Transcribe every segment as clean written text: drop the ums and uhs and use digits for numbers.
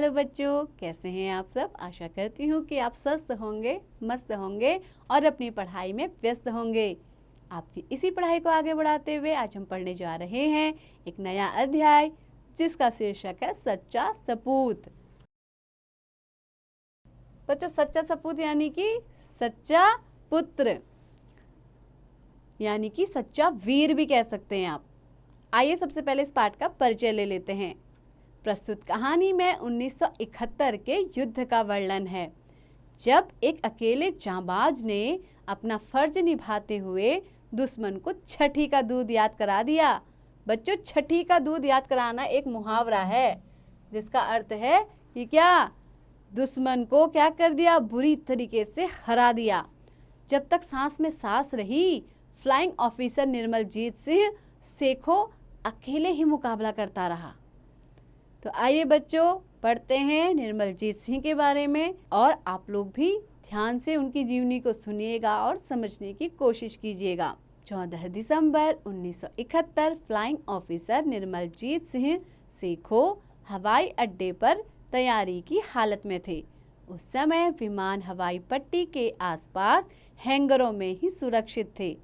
Hello बच्चों, कैसे हैं आप सब। आशा करती हूँ कि आप स्वस्थ होंगे, मस्त होंगे और अपनी पढ़ाई में व्यस्त होंगे। आपकी इसी पढ़ाई को आगे बढ़ाते हुए आज हम पढ़ने जा रहे हैं एक नया अध्याय जिसका शीर्षक है सच्चा सपूत। बच्चों, सच्चा सपूत यानी कि सच्चा पुत्र, यानी कि सच्चा वीर भी कह सकते हैं आप। आइए सबसे पहले इस पाठ का परिचय ले लेते हैं। प्रस्तुत कहानी में 1971 के युद्ध का वर्णन है, जब एक अकेले जांबाज ने अपना फर्ज निभाते हुए दुश्मन को छठी का दूध याद करा दिया। बच्चों, छठी का दूध याद कराना एक मुहावरा है जिसका अर्थ है कि क्या दुश्मन को क्या कर दिया, बुरी तरीके से हरा दिया। जब तक सांस में सांस रही, फ्लाइंग ऑफिसर निर्मलजीत सिंह सेखों अकेले ही मुकाबला करता रहा। तो आइए बच्चों पढ़ते हैं निर्मलजीत सिंह के बारे में, और आप लोग भी ध्यान से उनकी जीवनी को सुनिएगा और समझने की कोशिश कीजिएगा। 14 दिसंबर 1971 फ्लाइंग ऑफिसर निर्मलजीत सिंह सेखों हवाई अड्डे पर तैयारी की हालत में थे। उस समय विमान हवाई पट्टी के आसपास हैंगरों में ही सुरक्षित थे।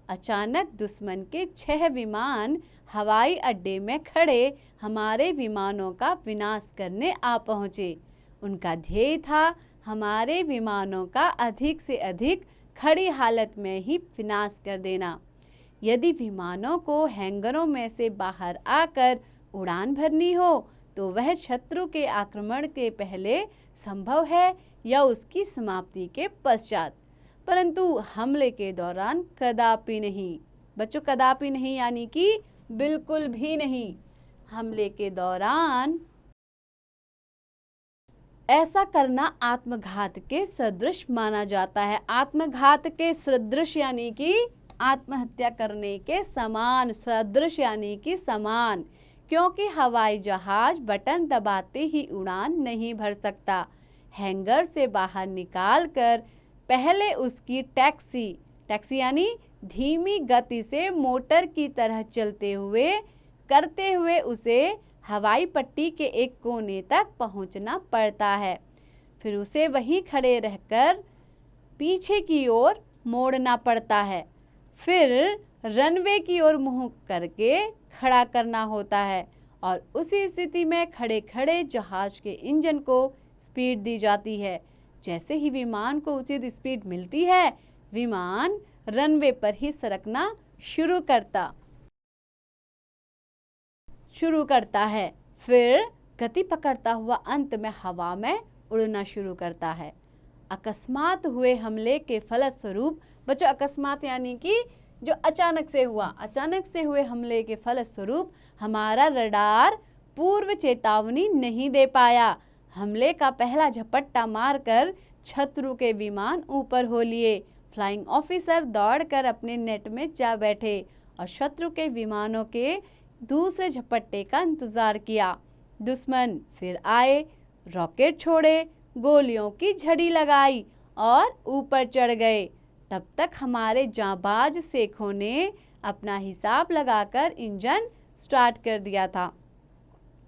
अचानक दुश्मन के 6 विमान हवाई अड्डे में खड़े हमारे विमानों का विनाश करने आ पहुंचे। उनका ध्येय था हमारे विमानों का अधिक से अधिक खड़ी हालत में ही विनाश कर देना। यदि विमानों को हैंगरों में से बाहर आकर उड़ान भरनी हो तो वह शत्रु के आक्रमण के पहले संभव है या उसकी समाप्ति के पश्चात, परंतु हमले के दौरान कदापि नहीं। बच्चों, कदापि नहीं यानी कि बिल्कुल भी नहीं। हमले के दौरान ऐसा करना आत्मघात के सदृश माना जाता है। आत्मघात के सदृश यानी कि आत्महत्या करने के समान, सदृश यानी कि समान, क्योंकि हवाई जहाज बटन दबाते ही उड़ान नहीं भर सकता। हैंगर से बाहर निकालकर पहले उसकी टैक्सी यानी धीमी गति से मोटर की तरह करते हुए उसे हवाई पट्टी के एक कोने तक पहुंचना पड़ता है। फिर उसे वहीं खड़े रहकर पीछे की ओर मोड़ना पड़ता है। फिर रनवे की ओर मुंह करके खड़ा करना होता है और उसी स्थिति में खड़े खड़े जहाज के इंजन को स्पीड दी जाती है। जैसे ही विमान को उचित स्पीड मिलती है, विमान रनवे पर ही सरकना शुरू करता है। फिर गति पकड़ता हुआ अंत में हवा में उड़ना शुरू करता है। अकस्मात हुए हमले के फलस्वरूप, बच्चों अकस्मात यानी कि जो अचानक से हुए हमले के फलस्वरूप हमारा रडार पूर्व चेतावनी नहीं दे पाया। हमले का पहला झपट्टा मारकर शत्रु के विमान ऊपर हो लिए। फ्लाइंग ऑफिसर दौड़कर अपने नेट में जा बैठे और शत्रु के विमानों के दूसरे झपट्टे का इंतजार किया। दुश्मन फिर आए, रॉकेट छोड़े, गोलियों की झड़ी लगाई और ऊपर चढ़ गए। तब तक हमारे जांबाज सेखों ने अपना हिसाब लगाकर इंजन स्टार्ट कर दिया था।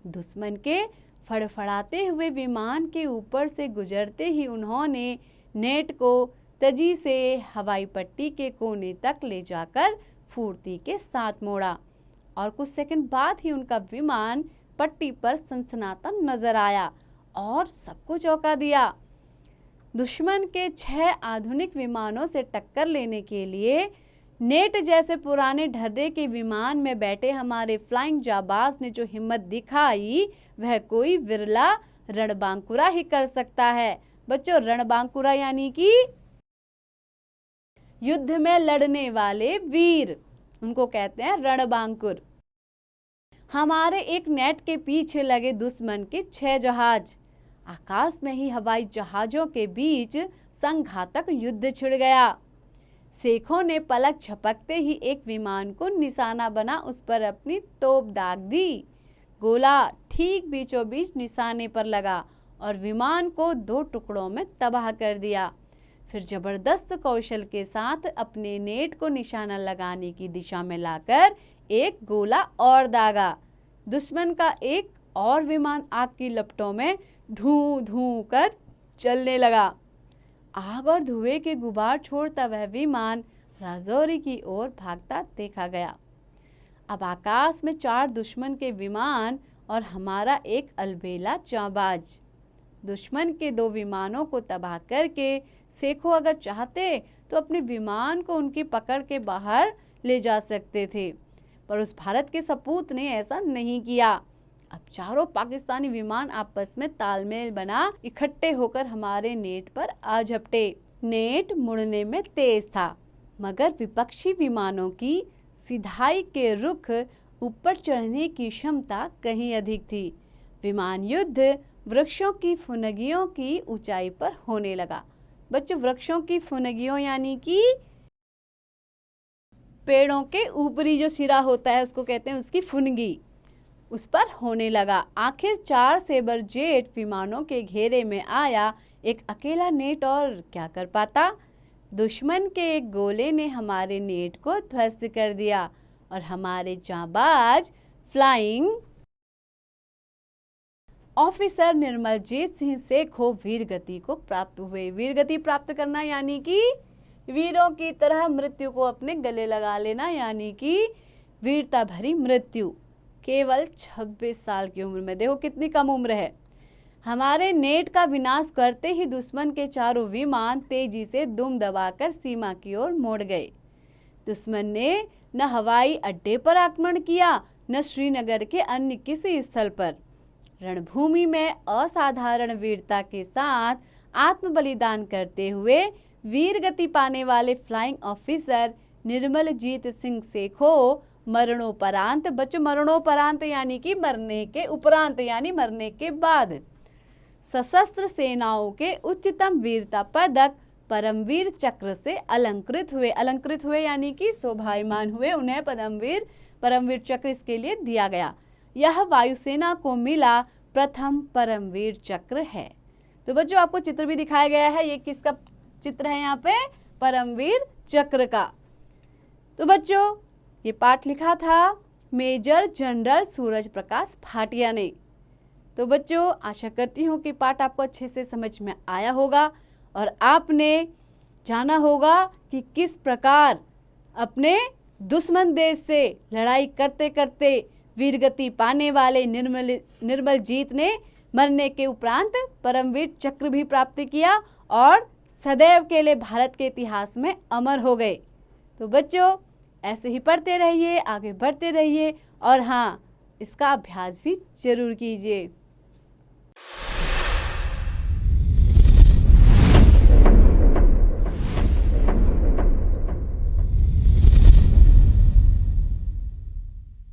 दुश्मन के फड़फड़ाते हुए विमान के ऊपर से गुजरते ही उन्होंने नेट को तेजी से हवाई पट्टी के कोने तक ले जाकर फुर्ती के साथ मोड़ा और कुछ सेकंड बाद ही उनका विमान पट्टी पर सनसनाता नजर आया और सबको चौंका दिया। दुश्मन के 6 आधुनिक विमानों से टक्कर लेने के लिए नेट जैसे पुराने ढर्रे के विमान में बैठे हमारे फ्लाइंग जाबाज ने जो हिम्मत दिखाई वह कोई विरला रणबांकुरा ही कर सकता है। बच्चों, रणबांकुरा यानी कि युद्ध में लड़ने वाले वीर, उनको कहते हैं रणबांकुर। हमारे एक नेट के पीछे लगे दुश्मन के 6 जहाज। आकाश में ही हवाई जहाजों के बीच संघातक युद्ध छिड़ गया। सेखों ने पलक झपकते ही एक विमान को निशाना बना उस पर अपनी तोप दाग दी। गोला ठीक बीचों बीच निशाने पर लगा और विमान को 2 टुकड़ों में तबाह कर दिया। फिर जबरदस्त कौशल के साथ अपने नेट को निशाना लगाने की दिशा में लाकर एक गोला और दागा। दुश्मन का एक और विमान आग की लपटों में धूं धूं कर चलने लगा। आग और धुएं के गुबार छोड़ता वह विमान राजौरी की ओर भागता देखा गया। अब आकाश में 4 दुश्मन के विमान और हमारा एक अलबेला जांबाज। दुश्मन के 2 विमानों को तबाह करके शेखो अगर चाहते तो अपने विमान को उनकी पकड़ के बाहर ले जा सकते थे, पर उस भारत के सपूत ने ऐसा नहीं किया। अब चारों पाकिस्तानी विमान आपस में तालमेल बना इकट्ठे होकर हमारे नेट पर आ झपटे। नेट मुड़ने में तेज था, मगर विपक्षी विमानों की सिधाई के रुख ऊपर चढ़ने की क्षमता कहीं अधिक थी। विमान युद्ध वृक्षों की फुनगियों की ऊंचाई पर होने लगा। बच्चों, वृक्षों की फुनगियों यानी कि पेड़ों के ऊपरी जो सिरा होता है उसको कहते हैं उसकी फुनगी, उस पर होने लगा। आखिर 4 सेबर जेट विमानों के घेरे में आया। एक अकेला नेट और क्या कर पाता। दुश्मन के एक गोले ने हमारे नेट को ध्वस्त कर दिया और हमारे जांबाज फ्लाइंग ऑफिसर निर्मलजीत सिंह शेखो वीरगति को प्राप्त हुए। वीरगति प्राप्त करना यानी कि वीरों की तरह मृत्यु को अपने गले लगा लेना, यानी कि वीरता भरी मृत्यु। केवल 26 साल की उम्र में, देखो कितनी कम उम्र है। हमारे नेट का विनाश करते ही दुश्मन के 4 विमान तेजी से दुम दबाकर सीमा की ओर मोड़ गए। दुश्मन ने न हवाई अड्डे पर आक्रमण किया, न श्रीनगर के अन्य किसी स्थल पर। रणभूमि में असाधारण वीरता के साथ आत्म बलिदान करते हुए वीरगति पाने वाले फ्लाइंग ऑफिसर निर्मलजीत सिंह शेखो मरणोपरांत, बच्चों मरणोपरांत यानी कि मरने के उपरांत यानी मरने के बाद, सशस्त्र सेनाओं के उच्चतम वीरता पदक परमवीर चक्र से अलंकृत हुए। अलंकृत हुए यानी कि शोभायमान हुए। उन्हें परमवीर चक्र इसके लिए दिया गया। यह वायुसेना को मिला प्रथम परमवीर चक्र है। तो बच्चों आपको चित्र भी दिखाया गया है। ये किसका चित्र है यहाँ पे? परमवीर चक्र का। तो बच्चों ये पाठ लिखा था मेजर जनरल सूरज प्रकाश भाटिया ने। तो बच्चों आशा करती हूँ कि पाठ आपको अच्छे से समझ में आया होगा और आपने जाना होगा कि किस प्रकार अपने दुश्मन देश से लड़ाई करते करते वीरगति पाने वाले निर्मलजीत ने मरने के उपरांत परमवीर चक्र भी प्राप्त किया और सदैव के लिए भारत के इतिहास में अमर हो गए। तो बच्चों ऐसे ही पढ़ते रहिए, आगे बढ़ते रहिए और हाँ, इसका अभ्यास भी जरूर कीजिए।